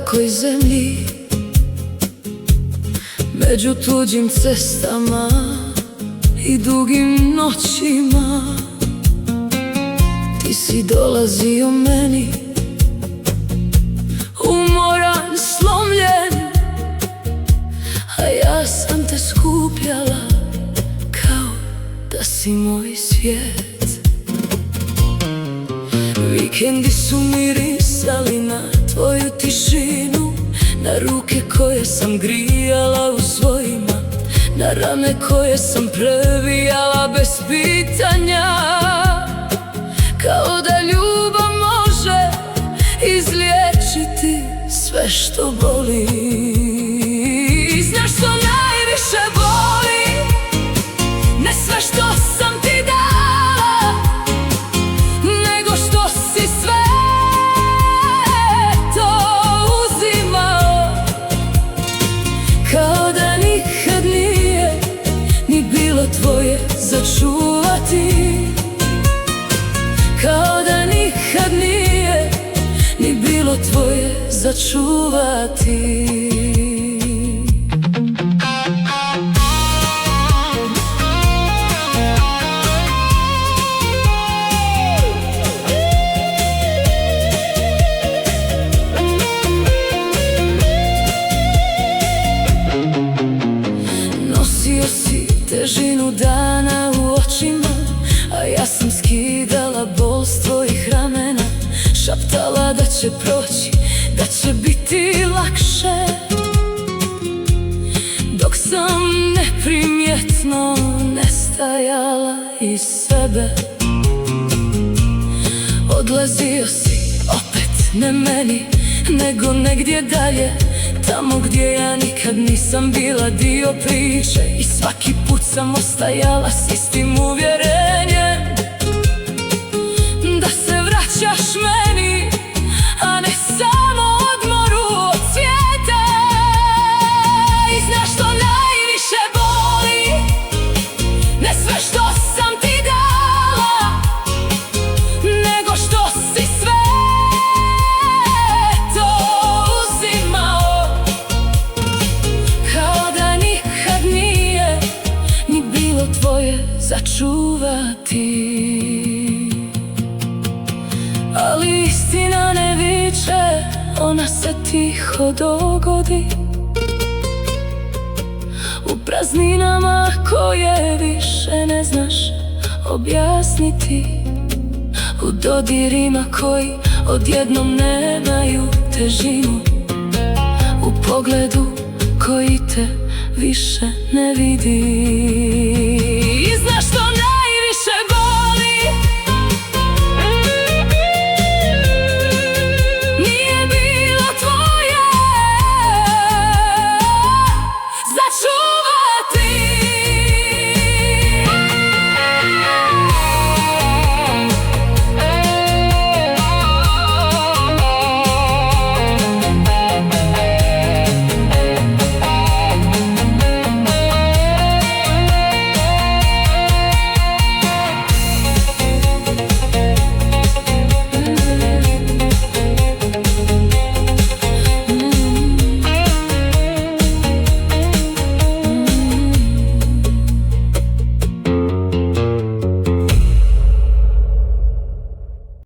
dalekoj zemlji, među tuđim cestama i dugim noćima. Ti si dolazio meni umoran, slomljen, a ja sam te skupljala kao da si moj svijet. Vikendi su mirisali na tvoju tišinu, na ruke koje sam grijala u svojima, na rane koje sam previjala bez pitanja. Kao da ljubav može izliječiti sve što boli. Znaš što najviše boli? Ne sve što sam ti dala, nego što si sve to uzimao. Kao da nikad nije ni bilo tvoje začuvati, kao da nikad nije ni bilo tvoje začuvati. Nosio si težinu dana u očima, a ja sam skidala bol s tvojih ramena. Šaptala da će proći, da će biti lakše, dok sam neprimjetno nestajala iz sebe. Odlazio si opet, ne meni, nego negdje dalje, tamo gdje ja nikad nisam bila dio priče. I svaki put sam ostajala s istim uvjerenjem da se vraćaš meni, a ne samo odmoru od svijeta. I znaš što najviše boli? Ne sve što sam ti dala, nego što si sve to uzimao. Kao da nikad nije ni bilo tvoje začuvati. Ali istina ne viče, ona se tiho dogodi u prazninama koje više ne znaš objasniti, u dodirima koji odjednom nemaju težinu, u pogledu koji te više ne vidi.